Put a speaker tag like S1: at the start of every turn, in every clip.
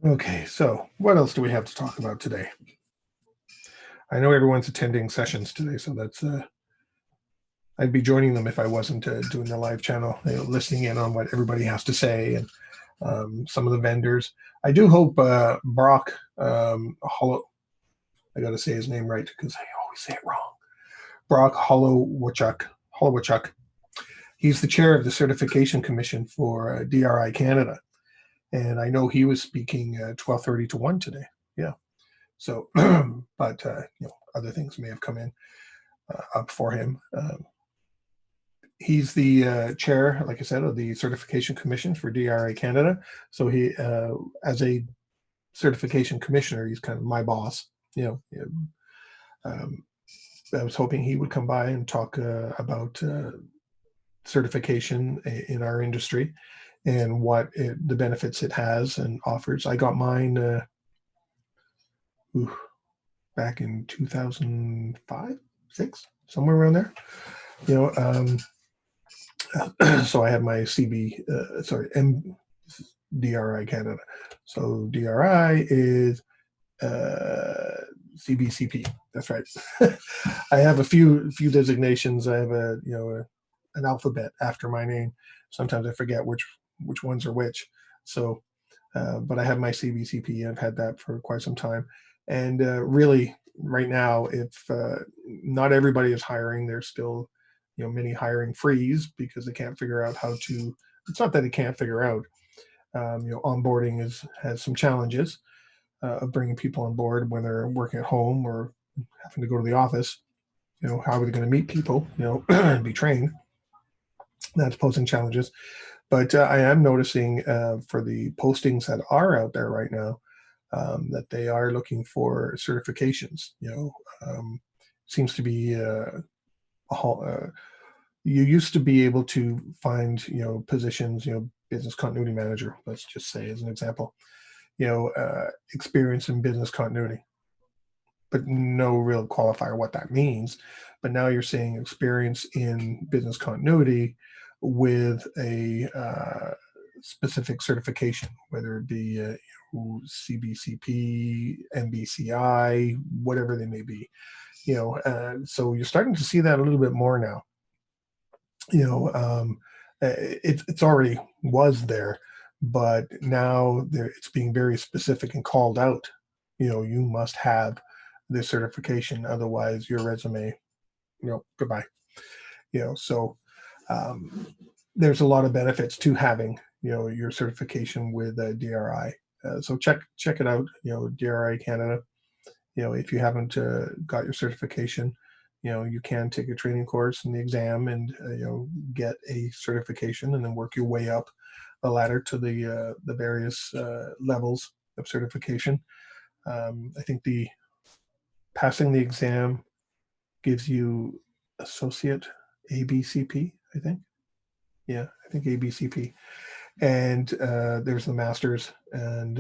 S1: Okay, so what else do we have to talk about today? I know everyone's attending sessions today, so that's I'd be joining them if I wasn't doing the live channel, listening in on what everybody has to say and some of the vendors. I do hope Brock Hollow, I got to say his name right because I always say it wrong. Brock Holowachuk. He's the chair of the certification commission for DRI Canada, and I know he was speaking 12:30 to 1 today. Yeah. So, but other things may have come in up for him. He's the chair, like I said, of the certification commission for DRA Canada. So he, as a certification commissioner, he's kind of my boss. Um, I was hoping he would come by and talk about certification in our industry and the benefits it has and offers. I got mine back in 2005, 6, somewhere around there. You know, so I have my DRI Canada. So DRI is CBCP. That's right. I have a few designations. I have an alphabet after my name. Sometimes I forget which ones are which. So, but I have my CBCP. I've had that for quite some time, and really, right now, if not everybody is hiring, there's still many hiring freeze because they can't figure out how to. It's not that they can't figure out. Onboarding has some challenges of bringing people on board when they're working at home or having to go to the office. How are they going to meet people? And be trained. That's posing challenges. But I am noticing for the postings that are out there right now that they are looking for certifications. Seems to be you used to be able to find positions, business continuity manager, let's just say as an example, experience in business continuity, but no real qualifier what that means. But now you're seeing experience in business continuity with a specific certification, whether it be CBCP, MBCI, whatever they may be. So you're starting to see that a little bit more now. It's already was there, but now it's being very specific and called out. You must have this certification, otherwise your resume, goodbye. So um, there's a lot of benefits to having your certification with DRI. So check it out. DRI Canada. If you haven't got your certification, you can take a training course and the exam and get a certification and then work your way up the ladder to the various levels of certification. I think the passing the exam gives you associate ABCP, I think. Yeah, I think ABCP. And there's the masters, and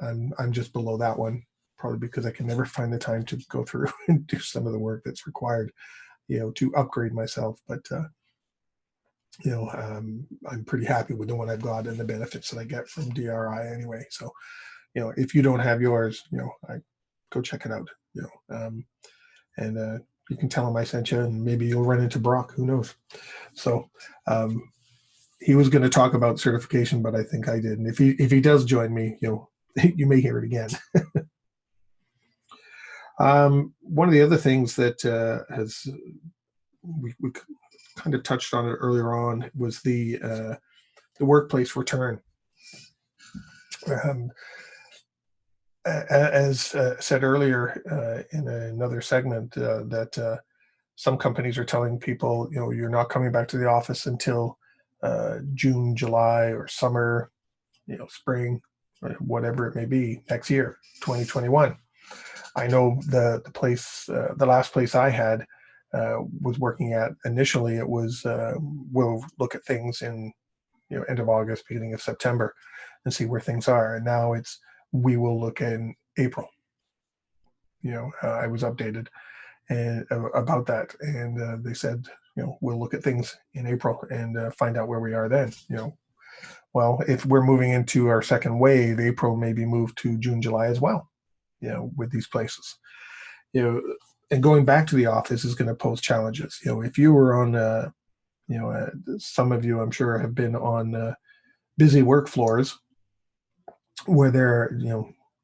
S1: I'm just below that one, probably because I can never find the time to go through and do some of the work that's required, to upgrade myself. But I'm pretty happy with the one I've got and the benefits that I get from DRI anyway. So, if you don't have yours, I go check it out. And you can tell him I sent you, and maybe you'll run into Brock. Who knows? So. He was going to talk about certification, but I think I did. And if he does join me, you may hear it again. One of the other things that we kind of touched on it earlier on was the workplace return. As said earlier in another segment, that some companies are telling people, you're not coming back to the office until June, July, or summer, spring, whatever it may be, next year, 2021. I know the last place I had was working at initially, it was we'll look at things in end of August, beginning of September, and see where things are. And now it's we will look in April. I was updated and about that, and they said we'll look at things in April and find out where we are then. Well, if we're moving into our second wave, April maybe move to June, July as well, with these places. You know, and going back to the office is going to pose challenges. If you were on, some of you I'm sure have been on busy work floors where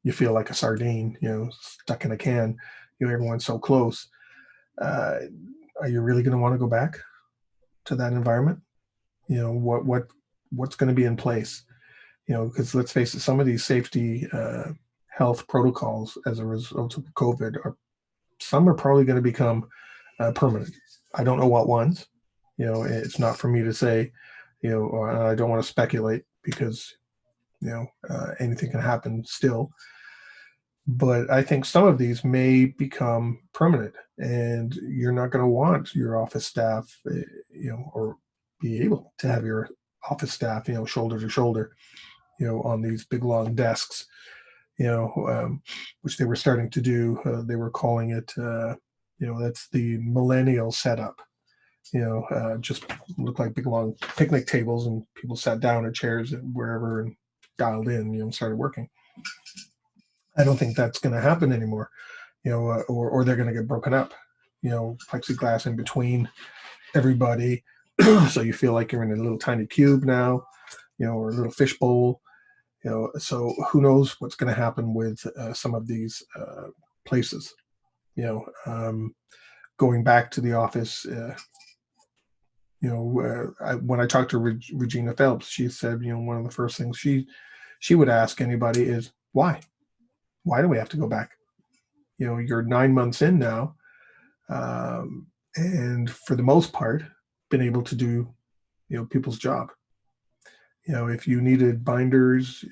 S1: you feel like a sardine, stuck in a can. Everyone's so close. Uh, are you really going to want to go back to that environment? What's going to be in place? Because let's face it, some of these safety health protocols as a result of COVID some are probably going to become permanent. I don't know what ones. It's not for me to say. Or I don't want to speculate because anything can happen still. But I think some of these may become permanent, and you're not going to want your office staff, or be able to have your office staff, shoulder to shoulder, on these big long desks, which they were starting to do. They were calling it, that's the millennial setup. Just looked like big long picnic tables, and people sat down at chairs wherever and dialed in, started working. I don't think that's going to happen anymore, or they're going to get broken up, plexiglass in between everybody. So you feel like you're in a little tiny cube now, or a little fishbowl, so who knows what's going to happen with some of these places, going back to the office, when I talked to Regina Phelps, she said, one of the first things she would ask anybody is, why do we have to go back? You're 9 months in now, and for the most part, been able to do, people's job. If you needed binders,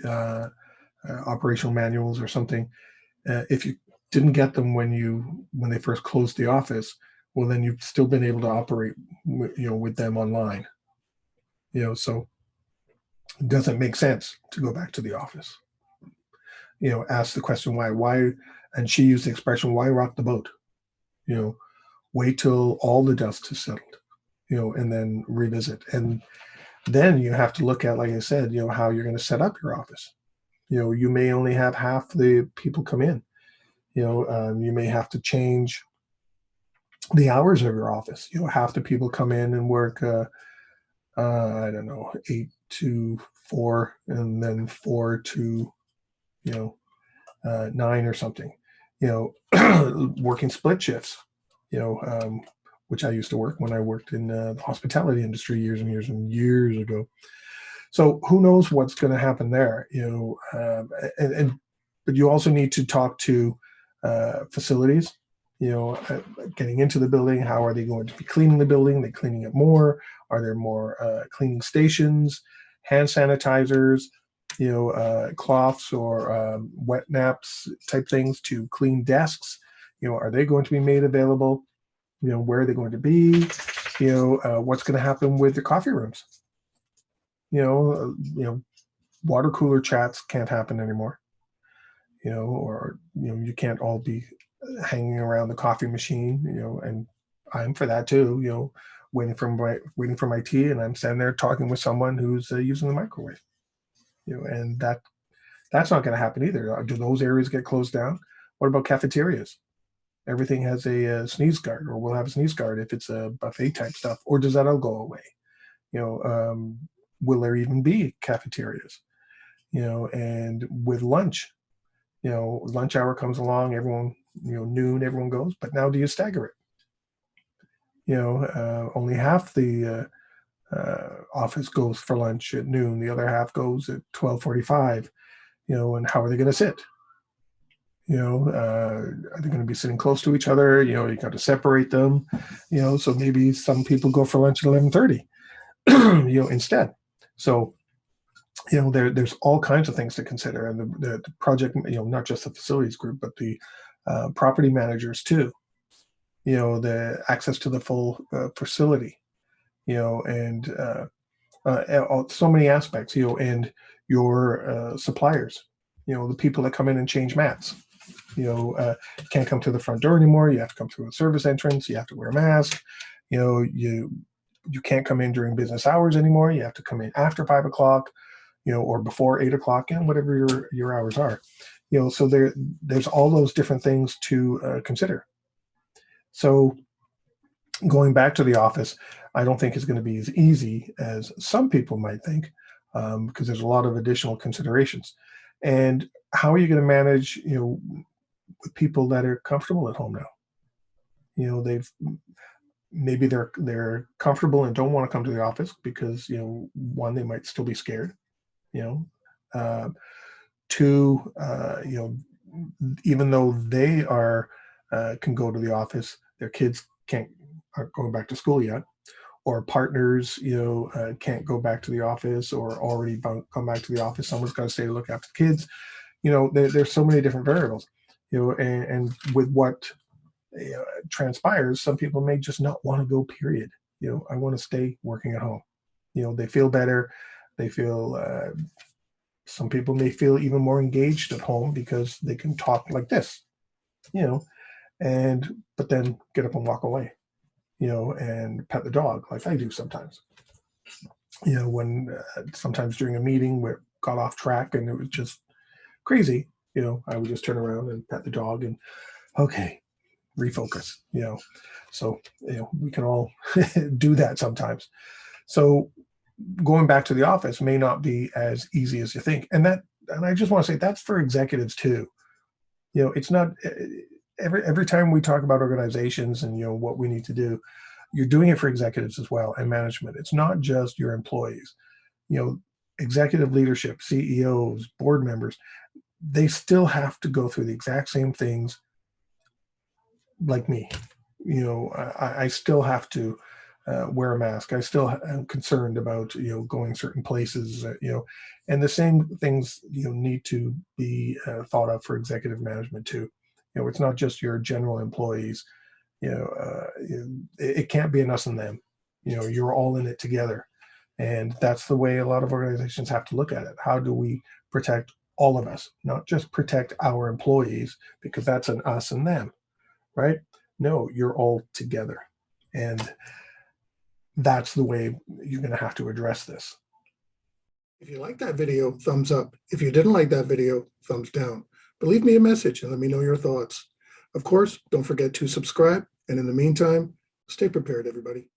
S1: operational manuals or something, if you didn't get them when they first closed the office, well, then you've still been able to operate, with them online. So it doesn't make sense to go back to the office. Ask the question why, and she used the expression, why rock the boat? Wait till all the dust has settled, and then revisit. And then you have to look at, like I said, how you're going to set up your office. You may only have half the people come in. You may have to change the hours of your office. Half the people come in and work, I don't know, 8 to 4, and then 4 to, 9 or something. Working split shifts. Which I used to work when I worked in the hospitality industry years and years and years ago. So who knows what's going to happen there? But you also need to talk to facilities. Getting into the building. How are they going to be cleaning the building? Are they cleaning it more? Are there more cleaning stations, hand sanitizers, cloths or wet naps type things to clean desks? Are they going to be made available? Where are they going to be? What's going to happen with the coffee rooms? Water cooler chats can't happen anymore. Or you can't all be hanging around the coffee machine. And I'm for that too. Waiting for my tea, and I'm standing there talking with someone who's using the microwave. And that's not going to happen either. Do those areas get closed down? What about cafeterias? Everything has a sneeze guard, or will have a sneeze guard if it's a buffet type stuff, or does that all go away? Will there even be cafeterias? And with lunch, lunch hour comes along, everyone, noon, everyone goes, but now do you stagger it? Only half the office goes for lunch at noon, the other half goes at 12:45, and how are they going to sit? Are they going to be sitting close to each other? You got to separate them, so maybe some people go for lunch at 11:30, instead. So, there's all kinds of things to consider, and the project, not just the facilities group, but the property managers too. The access to the full facility, and so many aspects, and your suppliers, the people that come in and change mats. You can't come to the front door anymore. You have to come through a service entrance. You have to wear a mask. You you can't come in during business hours anymore. You have to come in after 5 o'clock, or before 8 o'clock, and whatever your hours are. So there's all those different things to consider. So going back to the office, I don't think is going to be as easy as some people might think, because there's a lot of additional considerations. And how are you going to manage, with people that are comfortable at home now? They've maybe they're comfortable and don't want to come to the office because one, they might still be scared. You know, uh, two, even though they are can go to the office, their kids aren't going back to school yet, or partners, can't go back to the office or already come back to the office. Someone's got to stay to look after the kids. There's so many different variables. And with what transpires, some people may just not want to go. Period. I want to stay working at home. They feel better. They feel. Some people may feel even more engaged at home because they can talk like this. You know, but then get up and walk away. And pet the dog like I do sometimes. When sometimes during a meeting where it got off track and it was just crazy, I would just turn around and pet the dog and okay, refocus. So we can all do that sometimes. So going back to the office may not be as easy as you think, and I just want to say that's for executives too. It's not every time we talk about organizations and what we need to do, you're doing it for executives as well and management. It's not just your employees. Executive leadership, CEOs, board members, they still have to go through the exact same things like me. I still have to wear a mask. I still am concerned about going certain places. And the same things need to be thought of for executive management too. It's not just your general employees. It can't be an us and them. You're all in it together, and that's the way a lot of organizations have to look at it. How do we protect all of us, not just protect our employees because that's an us and them, right? No, you're all together, and that's the way you're going to have to address this.
S2: If you like that video, thumbs up. If you didn't like that video, thumbs down. But leave me a message and let me know your thoughts. Of course, don't forget to subscribe. And in the meantime, stay prepared, everybody.